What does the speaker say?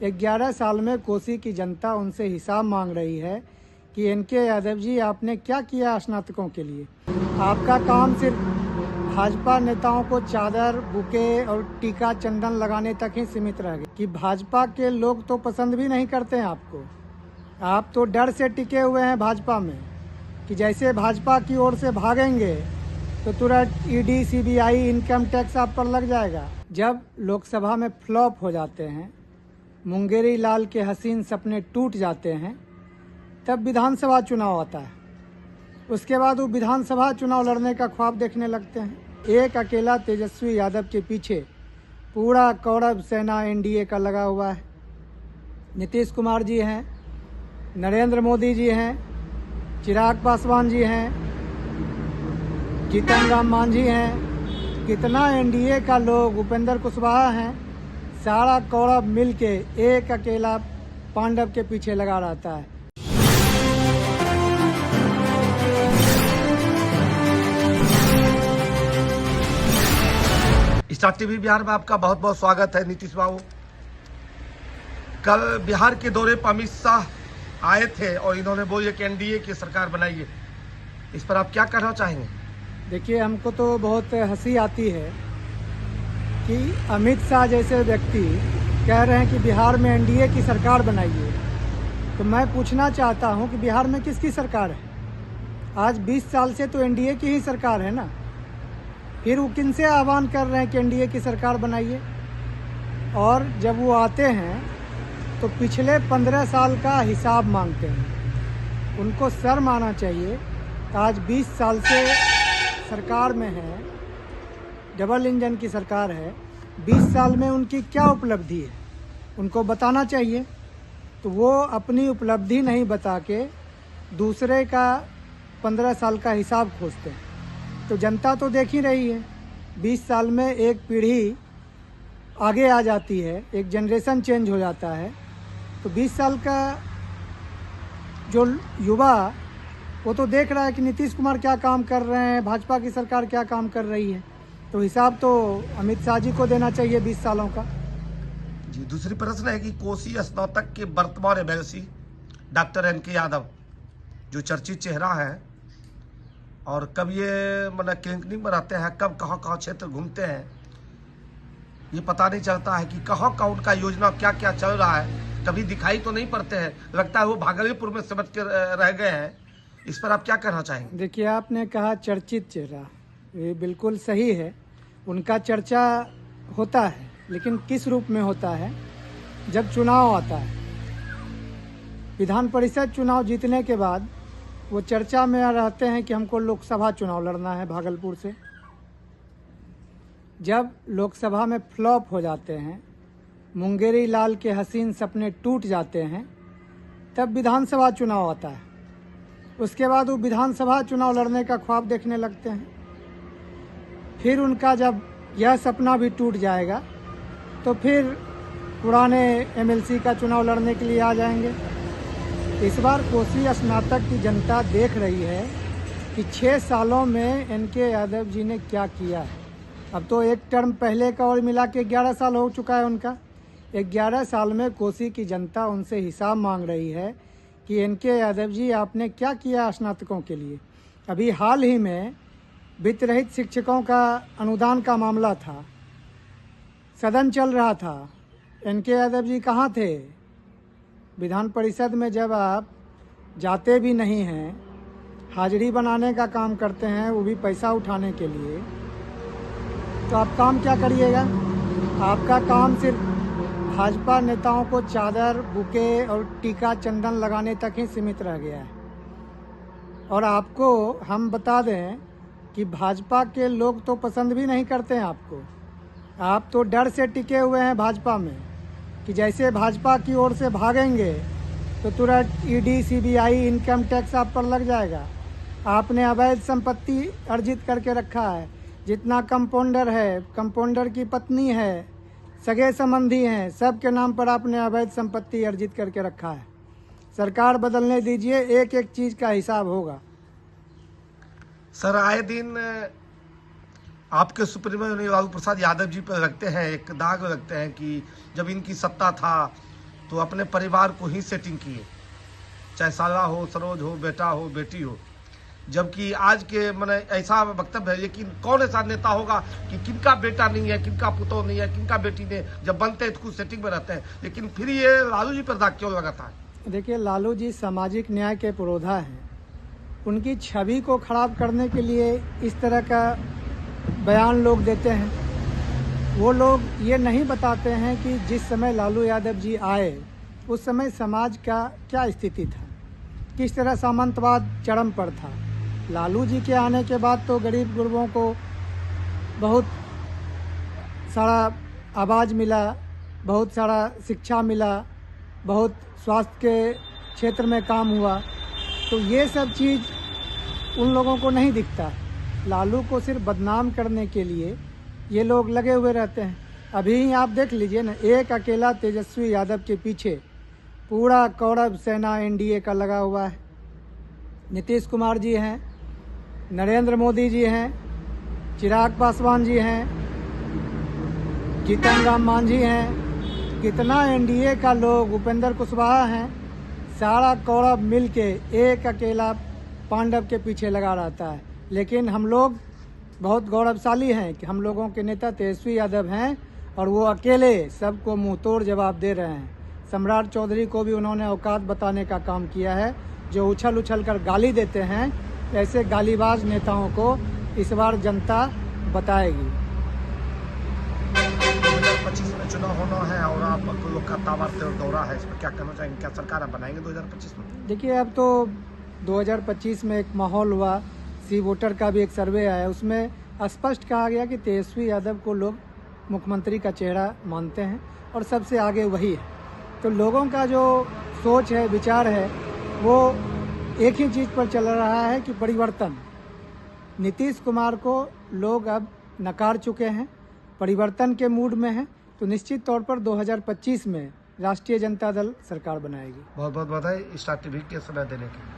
11 साल में कोसी की जनता उनसे हिसाब मांग रही है कि एनके यादव जी आपने क्या किया स्नातकों के लिए। आपका काम सिर्फ भाजपा नेताओं को चादर, बुके और टीका चंदन लगाने तक ही सीमित रह गए कि भाजपा के लोग तो पसंद भी नहीं करते हैं आपको। आप तो डर से टिके हुए हैं भाजपा में कि जैसे भाजपा की ओर से भागेंगे तो तुरंत ईडी, सीबीआई, इनकम टैक्स आप पर लग जाएगा। जब लोकसभा में फ्लॉप हो जाते हैं, मुंगेरी लाल के हसीन सपने टूट जाते हैं, तब विधानसभा चुनाव आता है। उसके बाद वो विधानसभा चुनाव लड़ने का ख्वाब देखने लगते हैं। एक अकेला तेजस्वी यादव के पीछे पूरा कौरव सेना एनडीए का लगा हुआ है। नीतीश कुमार जी हैं, नरेंद्र मोदी जी हैं, चिराग पासवान जी हैं, जीतन राम मांझी हैं, कितना एनडीए का लोग, उपेंद्र कुशवाहा हैं, सारा कौरव मिलके एक अकेला पांडव के पीछे लगा रहता है। स्टार टीवी बिहार में आपका बहुत बहुत स्वागत है। नीतीश बाबू कल बिहार के दौरे पर अमित शाह आए थे और इन्होंने बोले कि एनडीए की सरकार बनाइए। इस पर आप क्या कहना चाहेंगे? देखिए, हमको तो बहुत हंसी आती है कि अमित शाह जैसे व्यक्ति कह रहे हैं कि बिहार में एनडीए की सरकार बनाइए। तो मैं पूछना चाहता हूं कि बिहार में किसकी सरकार है? आज 20 साल से तो एनडीए की ही सरकार है ना। फिर वो किनसे आह्वान कर रहे हैं कि एनडीए की सरकार बनाइए? और जब वो आते हैं तो पिछले 15 साल का हिसाब मांगते हैं। उनको शर्म आना चाहिए। आज 20 साल से सरकार में है, डबल इंजन की सरकार है। 20 साल में उनकी क्या उपलब्धि है, उनको बताना चाहिए। तो वो अपनी उपलब्धि नहीं बता के दूसरे का 15 साल का हिसाब खोजते हैं। तो जनता तो देख ही रही है। 20 साल में एक पीढ़ी आगे आ जाती है, एक जनरेशन चेंज हो जाता है। तो 20 साल का जो युवा, वो तो देख रहा है कि नीतीश कुमार क्या काम कर रहे हैं, भाजपा की सरकार क्या काम कर रही है। तो हिसाब तो अमित शाह जी को देना चाहिए 20 सालों का। जी, दूसरी प्रश्न है कि कोसी स्नातक के वर्तमान एमएलसी डॉक्टर एनके यादव जो चर्चित चेहरा है और कब ये मतलब क्लिनिक में रहते हैं, कब कहाँ क्षेत्र घूमते हैं, ये पता नहीं चलता है कि कहाँ उनका योजना क्या क्या चल रहा है। कभी दिखाई तो नहीं पड़ते हैं, लगता है वो भागलपुर में समझ के रह गए हैं। इस पर आप क्या कहना चाहेंगे? देखिए, आपने कहा चर्चित चेहरा, ये बिल्कुल सही है। उनका चर्चा होता है, लेकिन किस रूप में होता है? जब चुनाव आता है, विधान परिषद चुनाव जीतने के बाद वो चर्चा में रहते हैं कि हमको लोकसभा चुनाव लड़ना है भागलपुर से। जब लोकसभा में फ्लॉप हो जाते हैं, मुंगेरी लाल के हसीन सपने टूट जाते हैं, तब विधानसभा चुनाव आता है। उसके बाद वो विधानसभा चुनाव लड़ने का ख्वाब देखने लगते हैं। फिर उनका जब यह सपना भी टूट जाएगा तो फिर पुराने एमएलसी का चुनाव लड़ने के लिए आ जाएंगे। इस बार कोसी स्नातक की जनता देख रही है कि 6 सालों में एनके यादव जी ने क्या किया है। अब तो एक टर्म पहले का और मिला के 11 साल हो चुका है उनका। 11 साल में कोसी की जनता उनसे हिसाब मांग रही है कि एनके यादव जी आपने क्या किया स्नातकों के लिए। अभी हाल ही में वित्त रहित शिक्षकों का अनुदान का मामला था, सदन चल रहा था, एनके यादव जी कहाँ थे? विधान परिषद में जब आप जाते भी नहीं हैं, हाजिरी बनाने का काम करते हैं, वो भी पैसा उठाने के लिए, तो आप काम क्या करिएगा? आपका काम सिर्फ भाजपा नेताओं को चादर, बुके और टीका चंदन लगाने तक ही सीमित रह गया है। और आपको हम बता दें कि भाजपा के लोग तो पसंद भी नहीं करते हैं आपको। आप तो डर से टिके हुए हैं भाजपा में कि जैसे भाजपा की ओर से भागेंगे तो तुरंत ईडी, सीबीआई, इनकम टैक्स आप पर लग जाएगा। आपने अवैध संपत्ति अर्जित करके रखा है। जितना कंपाउंडर है, कंपाउंडर की पत्नी है, सगे संबंधी हैं, सब के नाम पर आपने अवैध संपत्ति अर्जित करके रखा है। सरकार बदलने दीजिए, एक एक चीज का हिसाब होगा। सर, आए दिन आपके सुप्रीमो लालू प्रसाद यादव जी पर लगते हैं, एक दाग लगते हैं कि जब इनकी सत्ता था तो अपने परिवार को ही सेटिंग किए, चाहे साला हो, सरोज हो, बेटा हो, बेटी हो। जबकि आज के मैंने ऐसा वक्तव्य है, लेकिन कौन ऐसा नेता होगा कि किनका बेटा नहीं है, किनका पुतौ नहीं है, किनका बेटी नहीं, जब बनते हैं तो कुछ सेटिंग में रहते हैं, लेकिन फिर ये लालू जी पर दाग क्यों लगाता है? देखिए, लालू जी सामाजिक न्याय के पुरोधा हैं। उनकी छवि को खराब करने के लिए इस तरह का बयान लोग देते हैं। वो लोग ये नहीं बताते हैं कि जिस समय लालू यादव जी आए उस समय समाज का क्या स्थिति था, किस तरह सामंतवाद चरम पर था। लालू जी के आने के बाद तो गरीब गुरबों को बहुत सारा आवाज़ मिला, बहुत सारा शिक्षा मिला, बहुत स्वास्थ्य के क्षेत्र में काम हुआ। तो ये सब चीज़ उन लोगों को नहीं दिखता। लालू को सिर्फ बदनाम करने के लिए ये लोग लगे हुए रहते हैं। अभी ही आप देख लीजिए ना, एक अकेला तेजस्वी यादव के पीछे पूरा कौरव सेना एनडीए का लगा हुआ है। नीतीश कुमार जी हैं, नरेंद्र मोदी जी हैं, चिराग पासवान जी हैं, जीतन राम मांझी हैं, कितना एनडीए का लोग, उपेंद्र कुशवाहा हैं, सारा कौरव मिलके एक अकेला पांडव के पीछे लगा रहता है। लेकिन हम लोग बहुत गौरवशाली हैं कि हम लोगों के नेता तेजस्वी यादव हैं और वो अकेले सबको मुंह तोड़ जवाब दे रहे हैं। सम्राट चौधरी को भी उन्होंने औकात बताने का काम किया है। जो उछल उछल कर गाली देते हैं, ऐसे गालीबाज नेताओं को इस बार जनता बताएगी। 2025 में चुनाव होना है और आप लोग का तावर दौरा है, इसमें क्या कहना चाहेंगे? क्या सरकार आप बनाएंगे 2025 में? देखिए, अब तो 2025 में एक माहौल हुआ, सी वोटर का भी एक सर्वे आया, उसमें स्पष्ट कहा गया कि तेजस्वी यादव को लोग मुख्यमंत्री का चेहरा मानते हैं और सबसे आगे वही है। तो लोगों का जो सोच है, विचार है, वो एक ही चीज़ पर चल रहा है कि परिवर्तन। नीतीश कुमार को लोग अब नकार चुके हैं, परिवर्तन के मूड में हैं। तो निश्चित तौर पर 2025 में राष्ट्रीय जनता दल सरकार बनाएगी। बहुत बहुत बधाई स्टार टीवी के समय देने के लिए।